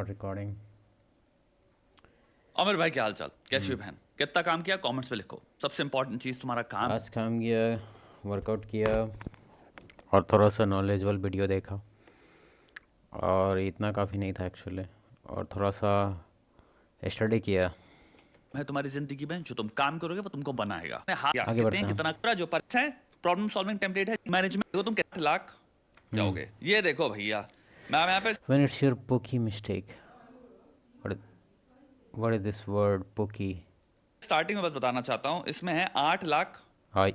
Start recording. अमर भाई, क्या हाल चाल? कैसी हो बहन? कितना काम किया? कमेंट्स में लिखो। सबसे इंपॉर्टेंट चीज तुम्हारा काम। आज काम किया, वर्कआउट किया और थोड़ा सा नॉलेजेबल वीडियो देखा, और इतना काफ़ी नहीं था एक्चुअली, और थोड़ा सा स्टडी किया। मैं तुम्हारी जिंदगी बहन, जो तुम काम करोगे वो तुमको बनाएगा। आगे कितने बढ़ते हैं। कितना पूरा जो पर है, प्रॉब्लम सॉल्विंग टेम्पलेट है, मैनेजमेंट। देखो तुम कितने लाख जाओगे, ये देखो भैया। मैं यहाँ पे when it's your poke mistake, what is this word poke? Starting में बस बताना चाहता हूँ, इसमें है 8 लाख हाय।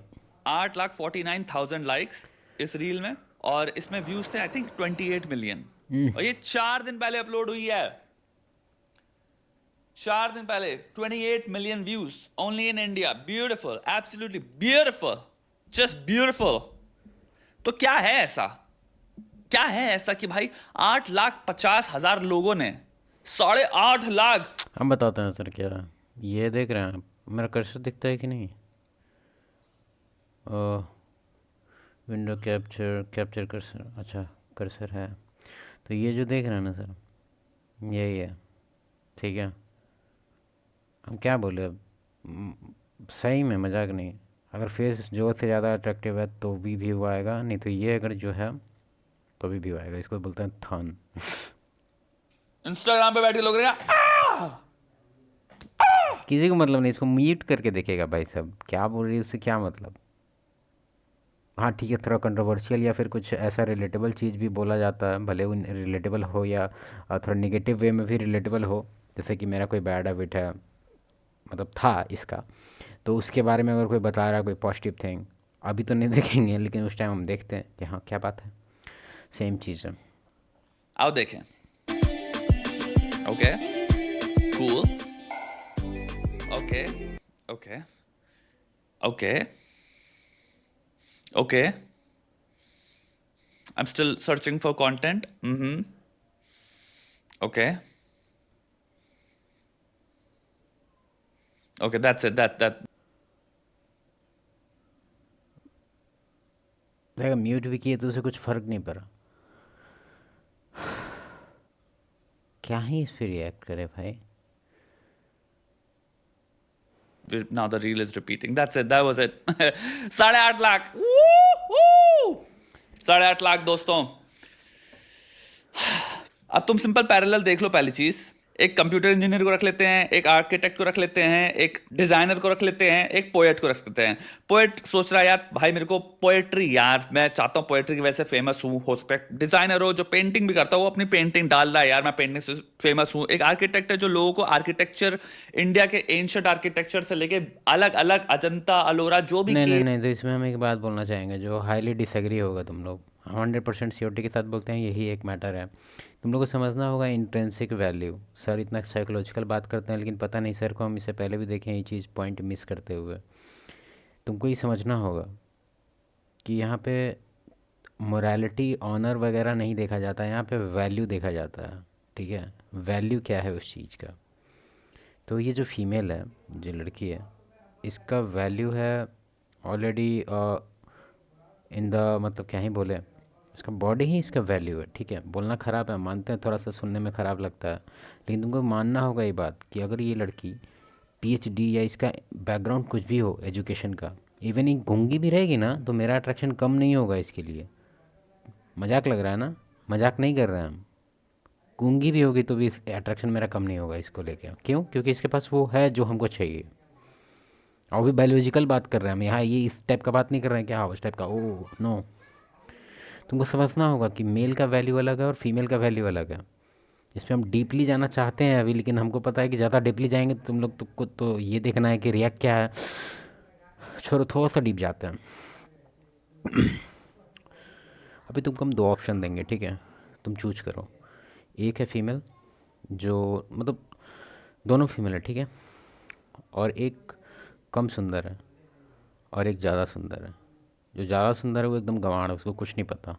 8,49,000 लाइक्स इस रील में, और इसमें व्यूज थे आई थिंक 28 मिलियन। और ये 4 दिन पहले अपलोड हुई है। 4 दिन पहले 28 million views only in India. Beautiful, absolutely beautiful, just beautiful. तो क्या है ऐसा कि भाई 8,50,000 लोगों ने 8.5 लाख। हम बताते हैं सर क्या है। ये देख रहे हैं आप? मेरा कर्सर दिखता है कि नहीं? विंडो कैप्चर कर्सर, अच्छा कर्सर है। तो ये जो देख रहे हैं ना सर, यही है, ठीक है। हम क्या बोले अब, सही में मजाक नहीं। अगर फेस जो से ज़्यादा अट्रैक्टिव है तो भी व्यू आएगा, नहीं तो ये अगर जो है तो भी व्यू आएगा। इसको बोलते हैं थन। इंस्टाग्राम पे बैठ के लोग रहेगा किसी को मतलब नहीं, इसको म्यूट करके देखेगा भाई साहब, क्या बोल रही है उससे क्या मतलब। हाँ ठीक है, थोड़ा कंट्रोवर्शियल या फिर कुछ ऐसा रिलेटेबल चीज़ भी बोला जाता है, भले वो रिलेटेबल हो या थोड़ा निगेटिव वे में भी रिलेटेबल हो। जैसे कि मेरा कोई बैड हैबिट है, मतलब था इसका, तो उसके बारे में अगर कोई बता रहा है कोई पॉजिटिव थिंग, अभी तो नहीं देखेंगे लेकिन उस टाइम हम देखते हैं कि हाँ क्या बात है, सेम चीज़ है। आओ देखें। Okay, cool, okay, okay, okay, okay. I'm still searching for content. Okay. Okay, that's it. That. अगर म्यूट भी किए तो उसे कुछ फ़र्क नहीं पड़ा। क्या ही इस पर रिएक्ट करे भाई। Now the reel is repeating. That's it. That was it. 8.5 lakh. Woo! 8.5 lakh दोस्तों। अब तुम सिंपल पैरेलल देख लो। पहली चीज, एक कंप्यूटर इंजीनियर को रख लेते हैं, एक आर्किटेक्ट को रख लेते हैं, एक डिजाइनर को रख लेते हैं, एक पोएट को रख लेते हैं। पोएट सोच रहा है यार भाई मेरे को पोएट्री, यार मैं चाहता हूँ पोएट्री की वजह से फेमस हूँ, हो सकता है। डिजाइनर हो जो पेंटिंग भी करता है, वो अपनी पेंटिंग डाल रहा है, यार मैं पेंटिंग से फेमस हूँ। एक आर्किटेक्ट है जो लोगों को आर्किटेक्चर, इंडिया के एंशिएंट आर्किटेक्चर से लेके अलग अलग अजंता अलोरा जो भी नहीं नहीं के। नहीं, तो इसमें हम एक बात बोलना चाहेंगे जो हाईली डिसएग्री होगा तुम लोग। 100% श्योरिटी के साथ बोलते हैं, यही एक मैटर है। तुम लोग को समझना होगा इंट्रिंसिक वैल्यू। सर इतना साइकोलॉजिकल बात करते हैं, लेकिन पता नहीं सर को हम इससे पहले भी देखें ये चीज़ पॉइंट मिस करते हुए। तुमको ये समझना होगा कि यहाँ पे मोरालिटी ऑनर वगैरह नहीं देखा जाता है, यहाँ पे वैल्यू देखा जाता है, ठीक है। वैल्यू क्या है उस चीज़ का। तो ये जो फीमेल है, जो लड़की है, इसका वैल्यू है ऑलरेडी इन द, मतलब क्या ही बोले, इसका बॉडी ही इसका वैल्यू है, ठीक है। बोलना ख़राब है, मानते हैं, थोड़ा सा सुनने में ख़राब लगता है, लेकिन तुमको मानना होगा ये बात कि अगर ये लड़की पीएचडी या इसका बैकग्राउंड कुछ भी हो एजुकेशन का, इवन ये गूंगी भी रहेगी ना, तो मेरा अट्रैक्शन कम नहीं होगा इसके लिए। मजाक लग रहा है ना? मजाक नहीं कर रहे हैं हम। गूंगी भी होगी तो भी अट्रैक्शन मेरा कम नहीं होगा इसको लेके। क्यों? क्योंकि इसके पास वो है जो हमको चाहिए। और भी बायोलॉजिकल बात कर रहे हैं हम यहाँ, ये इस टाइप का बात नहीं कर रहे हैं कि हाँ उस टाइप का, ओ नो। तुमको समझना होगा कि मेल का वैल्यू अलग है और फीमेल का वैल्यू अलग है। इस पर हम डीपली जाना चाहते हैं अभी, लेकिन हमको पता है कि ज़्यादा डीपली जाएंगे तो तुम लोग तो ये देखना है कि रिएक्ट क्या है। छोड़ो, थोड़ा सा डीप जाते हैं। अभी तुमको हम दो ऑप्शन देंगे, ठीक है, तुम चूज करो। एक है फीमेल, जो मतलब दोनों फीमेल है, ठीक है, और एक कम सुंदर है और एक ज़्यादा सुंदर है। जो ज़्यादा सुंदर है वो एकदम गंवार है, उसको कुछ नहीं पता,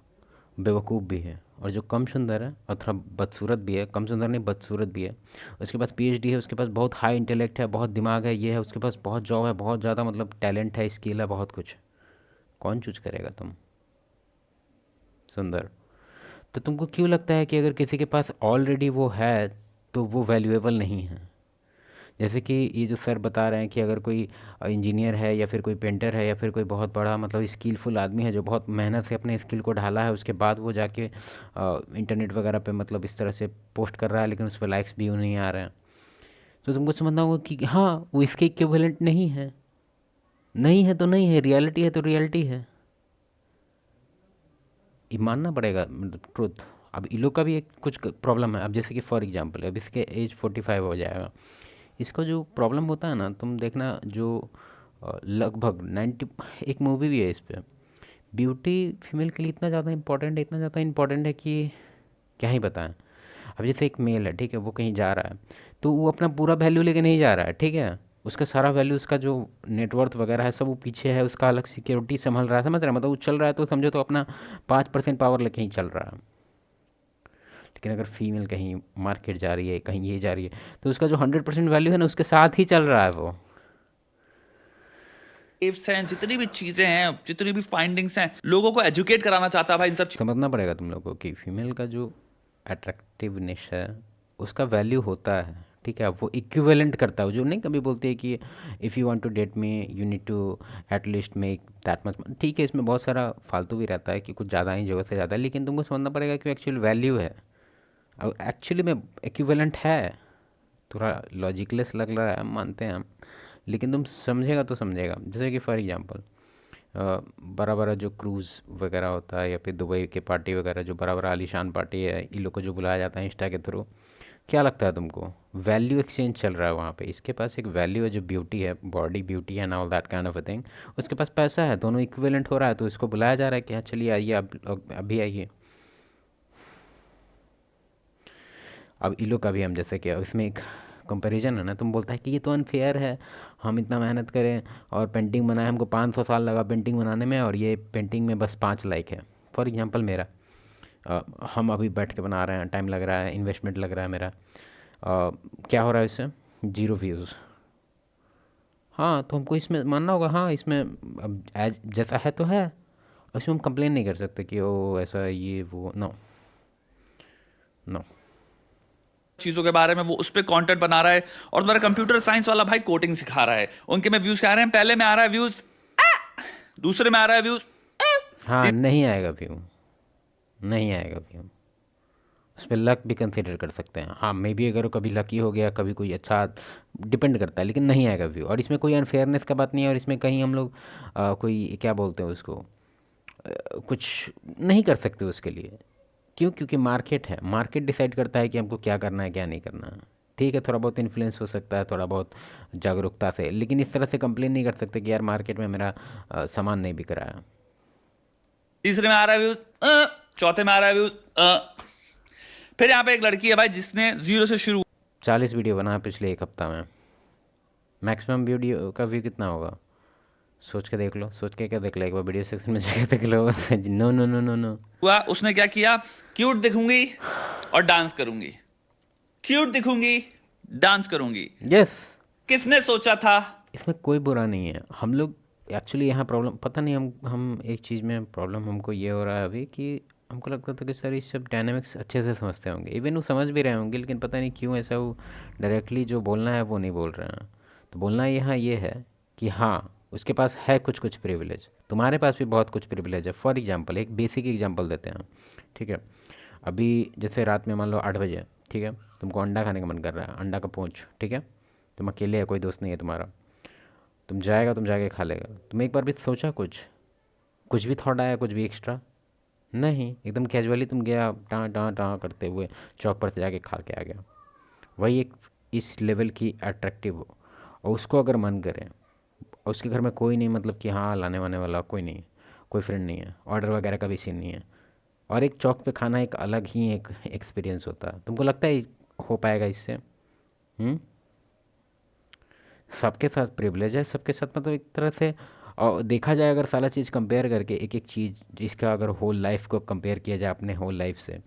बेवकूफ़ भी है। और जो कम सुंदर है और थोड़ा बदसूरत भी है, कम सुंदर नहीं बदसूरत भी है, उसके पास पीएचडी है, उसके पास बहुत हाई इंटेलेक्ट है, बहुत दिमाग है, ये है, उसके पास बहुत जॉब है, बहुत ज़्यादा मतलब टैलेंट है, स्किल है, बहुत कुछ। कौन चूज करेगा तुम? सुंदर। तो तुमको क्यों लगता है कि अगर किसी के पास ऑलरेडी वो है तो वो वैल्यूएबल नहीं है। जैसे कि ये जो सर बता रहे हैं कि अगर कोई इंजीनियर है या फिर कोई पेंटर है या फिर कोई बहुत बड़ा मतलब स्किलफुल आदमी है जो बहुत मेहनत से अपने स्किल को ढाला है, उसके बाद वो जाके इंटरनेट वगैरह पे मतलब इस तरह से पोस्ट कर रहा है, लेकिन उस पर लाइक्स व्यू नहीं आ रहे हैं, तो तुमको समझना होगा कि हाँ वो इसके इक्विवेलेंट नहीं है। नहीं है तो नहीं है, रियलिटी है तो रियलिटी है, ये मानना पड़ेगा, मतलब ट्रुथ। अब इन लोग का भी एक कुछ प्रॉब्लम है। अब जैसे कि फॉर एग्जांपल अब इसके एज 45 हो जाएगा, इसका जो प्रॉब्लम होता है ना, तुम देखना जो लगभग 90, एक मूवी भी है इस पे, ब्यूटी फीमेल के लिए इतना ज़्यादा इंपॉर्टेंट है, इतना ज़्यादा इंपॉर्टेंट है कि क्या ही बताएं। अब जैसे एक मेल है, ठीक है, वो कहीं जा रहा है, तो वो अपना पूरा वैल्यू लेके नहीं जा रहा है, ठीक है, उसका सारा वैल्यू, उसका जो नेटवर्थ वगैरह है सब वो पीछे है, उसका अलग सिक्योरिटी संभल रहा है, समझ रहा है, मतलब वो चल रहा है तो समझो तो अपना 5% पावर लेके ही चल रहा है। लेकिन अगर फीमेल कहीं मार्केट जा रही है, कहीं ये जा रही है, तो उसका जो 100% वैल्यू है ना, उसके साथ ही चल रहा है वो। waves हैं, जितनी भी चीजें हैं, जितनी भी फाइंडिंग्स हैं, लोगों को एजुकेट कराना चाहता है भाई इन सब समझना पड़ेगा तुम लोगों को कि फीमेल का जो अट्रैक्टिवनेस है उसका वैल्यू होता है, ठीक है, वो इक्विवेलेंट करता है, जो नहीं कभी बोलती है कि if you want to date me you need to at least make that much. ठीक है, इसमें बहुत सारा फालतू भी रहता है कि कुछ ज़्यादा ही ज़रूरत से ज़्यादा, लेकिन तुमको समझना पड़ेगा कि एक्चुअल वैल्यू है, अब एक्चुअली में इक्विवेलेंट है। थोड़ा लॉजिकलेस लग रहा है, हम मानते हैं हम, लेकिन तुम समझेगा तो समझेगा। जैसे कि फॉर एग्जांपल बड़ा बड़ा जो क्रूज़ वगैरह होता है या फिर दुबई के पार्टी वगैरह, जो बड़ा बड़ा आलीशान पार्टी है, इन लोग को जो बुलाया जाता है इंस्टा के थ्रू, क्या लगता है तुमको, वैल्यू एक्सचेंज चल रहा है वहाँ पे। इसके पास एक वैल्यू है जो ब्यूटी है, body beauty and all that kind of a thing, उसके पास पैसा है, दोनों इक्विवेलेंट हो रहा है, तो इसको बुलाया जा रहा है कि हाँ चलिए आइए, अब अभी आइए। अब इन लोग का भी हम जैसे कि अब इसमें एक कंपैरिजन है ना, तुम बोलता है कि ये तो अनफेयर है, हम इतना मेहनत करें और पेंटिंग बनाए, हमको 500 साल लगा पेंटिंग बनाने में और ये पेंटिंग में बस 5 लाइक है। फॉर एग्जांपल मेरा, हम अभी बैठ के बना रहे हैं, टाइम लग रहा है, इन्वेस्टमेंट लग रहा है मेरा, क्या हो रहा है इससे, 0 व्यूज़। हाँ तो हमको इसमें मानना होगा, हाँ इसमें अब एज जैसा है तो है, उसमें हम कंप्लेन नहीं कर सकते कि ओ ऐसा ये वो, नो नो। चीजों के बारे में वो उस पर कंटेंट बना रहा है, और तुम्हारा कंप्यूटर साइंस वाला भाई कोडिंग सिखा रहा है, उनके में व्यूज क्या आ रहे हैं, पहले में आ रहा है व्यूज, दूसरे में आ रहा है व्यूज, हाँ नहीं आएगा व्यू, नहीं आएगा व्यू, उस पर लक भी कंसिडर कर सकते हैं, हाँ मे बी अगर कभी लकी हो गया, कभी कोई अच्छा, डिपेंड करता है, लेकिन नहीं आएगा व्यू। और इसमें कोई अनफेयरनेस का बात नहीं है, और इसमें कहीं हम लोग कोई क्या बोलते हैं उसको, कुछ नहीं कर सकते उसके लिए। क्यों? क्योंकि मार्केट है, मार्केट डिसाइड करता है कि हमको क्या करना है क्या नहीं करना है। ठीक है, थोड़ा बहुत इन्फ्लुएंस हो सकता है, थोड़ा बहुत जागरूकता से, लेकिन इस तरह से कंप्लेन नहीं कर सकते कि यार मार्केट में मेरा सामान नहीं बिक रहा है। तीसरे में आ रहा है व्यूज, चौथे में आ रहा है व्यूज। फिर यहाँ पे एक लड़की है भाई जिसने 0 से शुरू 40 वीडियो बना पिछले एक हफ्ता में, मैक्सिमम वीडियो का व्यू कितना होगा, सोच के देख लो, सोच के क्या देख लो, एक बार वीडियो सेक्शन में जाके देख लो। No no no no no. हुआ, उसने क्या किया, क्यूट दिखूंगी और डांस करूंगी, क्यूट दिखूंगी, डांस करूंगी। यस, किसने सोचा था। इसमें कोई बुरा नहीं है। हम लोग एक्चुअली यहाँ प्रॉब्लम पता नहीं, हम एक चीज़ में प्रॉब्लम हमको ये हो रहा है अभी कि हमको लगता था कि सर इस सब डायनामिक्स अच्छे से समझते होंगे, इवन वो समझ भी रहे होंगे, लेकिन पता नहीं क्यों ऐसा वो डायरेक्टली जो बोलना है वो नहीं बोल रहे हैं। तो बोलना यहाँ ये है कि हाँ उसके पास है कुछ कुछ प्रिविलेज, तुम्हारे पास भी बहुत कुछ प्रिविलेज है। फॉर एग्जांपल एक बेसिक एग्जांपल देते हैं, ठीक है, अभी जैसे रात में मान लो 8 बजे, ठीक है, तुमको अंडा खाने का मन कर रहा है, अंडा का पूंछ, ठीक है, तुम अकेले है, कोई दोस्त नहीं है तुम्हारा, तुम जाके खा लेगा। तुम एक बार भी सोचा कुछ, कुछ भी थॉट आया, कुछ भी एक्स्ट्रा नहीं, एकदम कैजुअली तुम गया टाँ टाँ टाँ करते हुए चौक पर से जाके खा के आ गया। वही एक इस लेवल की अट्रैक्टिव हो, और उसको अगर मन करे, और उसके घर में कोई नहीं, मतलब कि हाँ लाने वाने वाला कोई नहीं, कोई फ्रेंड नहीं है, ऑर्डर वगैरह का भी सीन नहीं है, और एक चौक पे खाना एक अलग ही एक एक्सपीरियंस होता है। तुमको लगता है हो पाएगा इससे? हम्म, सबके साथ प्रिविलेज है, सबके साथ, मतलब एक तरह से। और देखा जाए अगर सारा चीज़ कंपेयर करके, एक एक चीज़ जिसका अगर होल लाइफ को कंपेयर किया जाए अपने होल लाइफ से,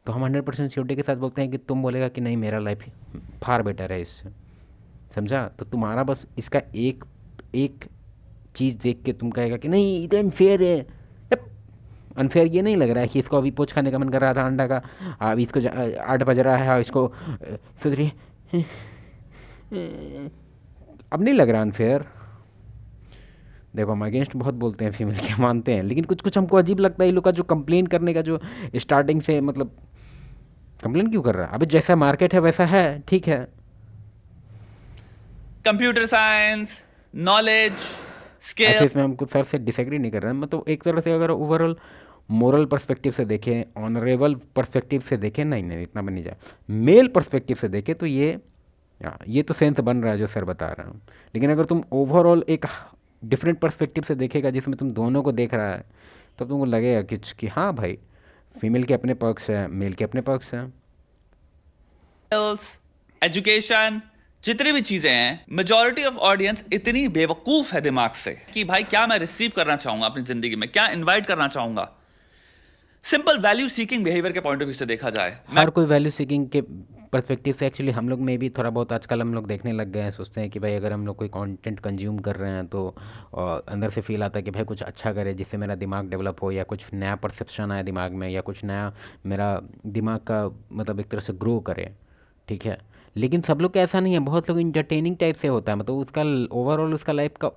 तो हम 100% श्योरिटी के साथ बोलते हैं कि तुम बोलेगा कि नहीं मेरा लाइफ फार बेटर है इससे। समझा? तो तुम्हारा बस इसका एक एक चीज़ देख के तुम कहेगा कि नहीं ये तो अनफेयर है, अनफेयर ये नहीं लग रहा है कि इसको अभी पोच खाने का मन कर रहा था अंडा का, अभी इसको 8 बज रहा है और इसको सोच रही है, अब नहीं लग रहा अनफेयर? देखो हम अगेंस्ट बहुत बोलते हैं फीमेल के, मानते हैं, लेकिन कुछ कुछ हमको अजीब लगता है ये लोग का जो कंप्लेन करने का जो स्टार्टिंग से, मतलब कंप्लेन क्यों कर रहा है? अभी जैसा मार्केट है वैसा है, ठीक है। कंप्यूटर साइंस, नॉलेज, ऐसे स्किल। इसमें हमको सर से डिसएग्री नहीं कर रहे हैं, मतलब एक तरह से अगर ओवरऑल मोरल पर्सपेक्टिव से देखें, ऑनरेबल पर्सपेक्टिव से देखें, नहीं नहीं इतना भी नहीं जाए, मेल पर्सपेक्टिव से देखें तो ये तो सेंस बन रहा है जो सर बता रहा हूँ। लेकिन अगर तुम ओवरऑल एक डिफरेंट पर्सपेक्टिव से देखेगा जिसमें तुम दोनों को देख रहा है, तब तुमको लगेगा कि हाँ भाई, फीमेल के अपने पक्ष है, मेल के अपने पक्ष हैं। एजुकेशन, जितनी भी चीजें हैं, मेजॉरिटी ऑफ ऑडियंस इतनी बेवकूफ है दिमाग से कि भाई क्या मैं रिसीव करना चाहूंगा अपनी जिंदगी में, क्या इनवाइट करना चाहूंगा। सिंपल वैल्यू सीकिंग बिहेवियर के पॉइंट ऑफ व्यू से देखा जाए, मैं हर कोई वैल्यू सीकिंग के पर्सपेक्टिव से एक्चुअली हम लोग में भी थोड़ा बहुत आजकल हम लोग देखने लग गए हैं, सोचते हैं कि भाई अगर हम लोग कोई कंटेंट कंज्यूम कर रहे हैं तो अंदर से फील आता है कि भाई कुछ अच्छा करे जिससे मेरा दिमाग डेवलप हो, या कुछ नया परसेप्शन आए दिमाग में, या कुछ नया मेरा दिमाग का मतलब एक तरह से ग्रो करे, ठीक है। लेकिन सब लोग का ऐसा नहीं है, बहुत लोग इंटरटेनिंग टाइप से होता है, मतलब उसका ओवरऑल उसका लाइफ का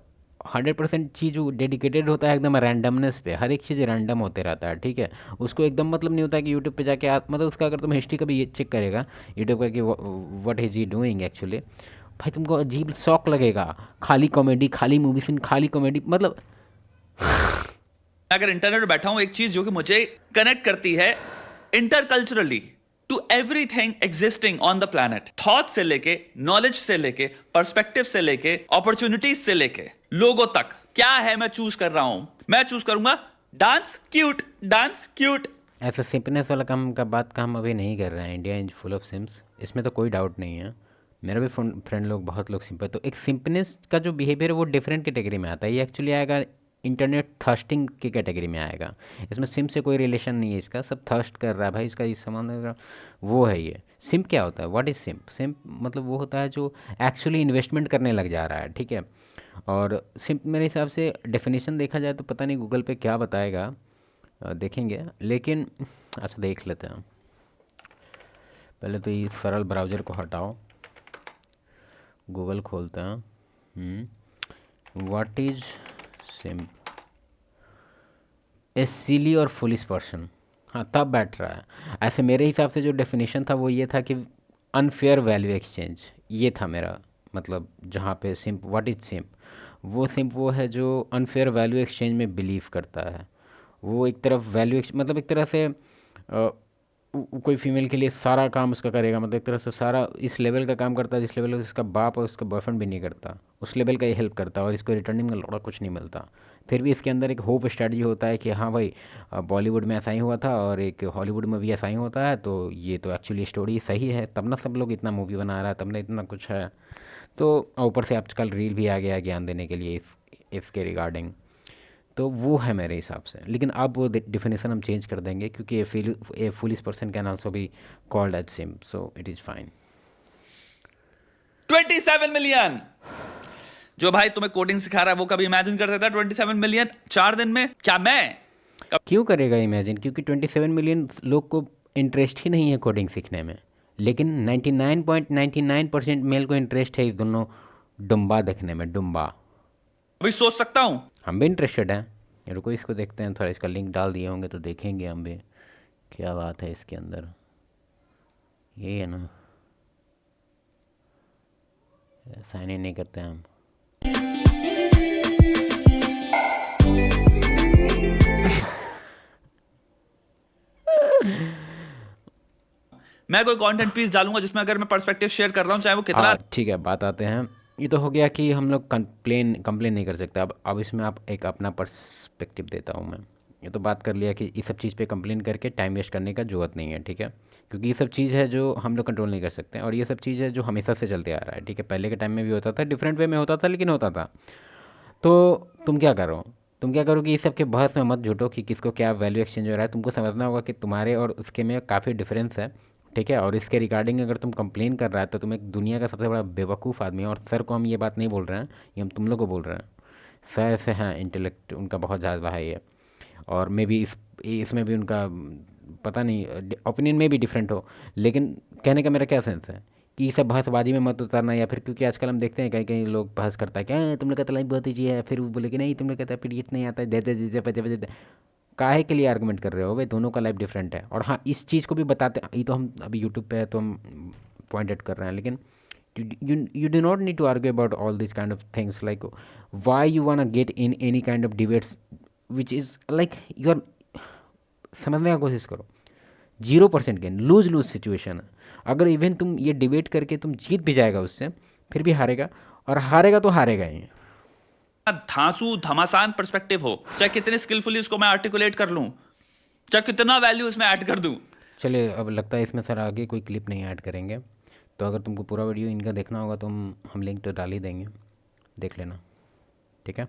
100% चीज़ वो डेडिकेटेड होता है एकदम रैंडमनेस पे, हर एक चीज़ रैंडम होते रहता है, ठीक है। उसको एकदम मतलब नहीं होता है कि यूट्यूब पे जाके आप, मतलब उसका अगर तुम हिस्ट्री कभी ये चेक करेगा यूट्यूब का कि what is he doing actually, भाई तुमको अजीब शौक लगेगा, खाली कॉमेडी, खाली मूवीज, खाली कॉमेडी, मतलब अगर इंटरनेट पे बैठा हूं, एक चीज जो कि मुझे कनेक्ट करती है interculturally to everything existing on the planet, thought से लेके, नॉलेज से लेके, पर्सपेक्टिव से लेके, अपॉर्चुनिटीज से लेके, लोगों तक, क्या है मैं चूज कर रहा हूं? मैं चूज करूंगा डांस क्यूट, डांस क्यूट। ऐसा सिंपनेस वाला काम का बात का हम अभी नहीं कर रहे हैं। India is full of SIMs, इसमें तो कोई डाउट नहीं है। मेरा भी फ्रेंड लोग बहुत लोग सिंपल, तो एक सिंपनेस का जो बिहेवियर है वो डिफरेंट कैटेगरी में आता है, ये एक्चुअली आएगा इंटरनेट थर्स्टिंग की कैटेगरी में आएगा। इसमें सिम से कोई रिलेशन नहीं है इसका, सब थर्स्ट कर रहा है भाई, इसका इस संबंध वो है। ये सिम्प क्या होता है? What is simp? सिम्प मतलब वो होता है जो एक्चुअली इन्वेस्टमेंट करने लग जा रहा है, ठीक है। और सिम्प मेरे हिसाब से डेफिनेशन देखा जाए तो पता नहीं गूगल पे क्या बताएगा, देखेंगे, लेकिन अच्छा देख लेते हैं। पहले तो ये सरल ब्राउज़र को हटाओ, गूगल खोलते हैं। What is simp? A silly और फुलिश पर्सन, हाँ तब बैठ रहा है। ऐसे मेरे हिसाब से जो डेफिनेशन था वो ये था कि अनफेयर वैल्यू एक्सचेंज, ये था मेरा मतलब। जहाँ पे सिम्प, व्हाट इज सिम्प? वो सिम्प वो है जो अनफेयर वैल्यू एक्सचेंज में बिलीव करता है। वो एक तरफ वैल्यू मतलब एक तरह से कोई फीमेल के लिए सारा काम उसका करेगा, मतलब एक तरह से सारा इस लेवल का काम करता है जिस लेवल का उसका बाप और उसका बॉयफ्रेंड भी नहीं करता, उस लेवल का ये हेल्प करता है, और इसको रिटर्निंग में लौड़ा कुछ नहीं मिलता। फिर भी इसके अंदर एक होप स्ट्रेटजी होता है कि हाँ भाई बॉलीवुड में ऐसा ही हुआ था और एक हॉलीवुड में भी ऐसा ही होता है, तो ये तो एक्चुअली स्टोरी सही है, तब ना सब लोग इतना मूवी बना रहा है, तब ना इतना कुछ है। तो ऊपर से आजकल रील भी आ गया है ज्ञान देने के लिए इसके रिगार्डिंग। तो वो है मेरे हिसाब से, लेकिन अब वो डिफिनेशन हम चेंज कर देंगे क्योंकि a foolish person can also be called as simp, so it is fine. 27 million. जो भाई तुम्हें कोडिंग सिखा रहा है वो कभी इमेजिन कर सकता है 27 मिलियन 4 दिन में? क्या मैं क्यों करेगा इमेजिन? क्योंकि 27 मिलियन लोग को इंटरेस्ट ही नहीं है कोडिंग सीखने में, लेकिन 99.99% मेल को इंटरेस्ट है इस दोनों डुम्बा देखने में, डुम्बा। अभी सोच सकता हूं? हम भी इंटरेस्टेड हैं, रुको इसको देखते हैं, थोड़ा इसका लिंक डाल दिए होंगे तो देखेंगे हम भी क्या बात है इसके अंदर। यही है ना, साइन इन नहीं करते हम। मैं कोई कंटेंट पीस डालूंगा जिसमें अगर मैं पर्सपेक्टिव शेयर कर रहा हूं चाहे वो कितना। ठीक है, बात आते हैं। ये तो हो गया कि हम लोग कंप्लेन नहीं कर सकते। अब इसमें आप एक अपना पर्सपेक्टिव देता हूँ मैं। ये तो बात कर लिया कि ये सब चीज़ पे कंप्लेन करके टाइम वेस्ट करने का ज़रूरत नहीं है, ठीक है। क्योंकि ये सब चीज़ है जो हम लोग कंट्रोल नहीं कर सकते, और ये सब चीज़ है जो हमेशा से चलते आ रहा है, ठीक है। पहले के टाइम में भी होता था, डिफरेंट वे में होता था, लेकिन होता था। तो तुम क्या करो, तुम क्या करो कि इस सब के बहस में मत जुटो कि किसको क्या वैल्यू एक्सचेंज हो रहा है। तुमको समझना होगा कि तुम्हारे और उसके में काफ़ी डिफरेंस है, ठीक है। और इसके रिगार्डिंग अगर तुम कंप्लेन कर रहा है तो तुम एक दुनिया का सबसे बड़ा बेवकूफ़ आदमी है। और सर को हम ये बात नहीं बोल रहे हैं, ये हम तुम लोग को बोल रहे हैं। सर से हैं इंटेलेक्ट उनका बहुत ज़्यादा है ये। और मे बी इसमें भी उनका पता नहीं ओपिनियन में भी डिफरेंट हो, लेकिन कहने का मेरा क्या सेंस है कि ये सब बहसबाजी में मत उतरना। या फिर क्योंकि आजकल हम देखते हैं कहीं कहीं लोग बहस करता है क्या तुम लोग कहते लाइफ बहुत ईजी है, फिर वो बोले कि नहीं तुम लोग कहते पीडीएफ नहीं आता है, दे दे दे दे दे दे दे। काहे के लिए आर्गुमेंट कर रहे हो भाई, दोनों का लाइफ डिफरेंट है। और हाँ, इस चीज़ को भी बताते, ये तो हम अभी यूट्यूब पे है तो हम पॉइंट आउट कर रहे हैं, लेकिन you do not need to argue about all these kind of things, like why you wanna get in any kind of debates which is like you are, समझने का कोशिश करो। 0% गेन, लूज लूज सिचुएशन है। अगर even तुम ये debate करके तुम जीत भी जाएगा उससे, फिर भी हारेगा, और हारेगा तो हारेगा ही। धांसू धमासान पर्सपेक्टिव हो, चाहे कितने स्किलफुली उसको मैं आर्टिकुलेट कर लूं, चाहे कितना वैल्यू इसमें ऐड कर दूं। चलिए, अब लगता है इसमें सर आगे कोई क्लिप नहीं ऐड करेंगे, तो अगर तुमको पूरा वीडियो इनका देखना होगा तो हम लिंक तो डाल ही देंगे, देख लेना, ठीक है।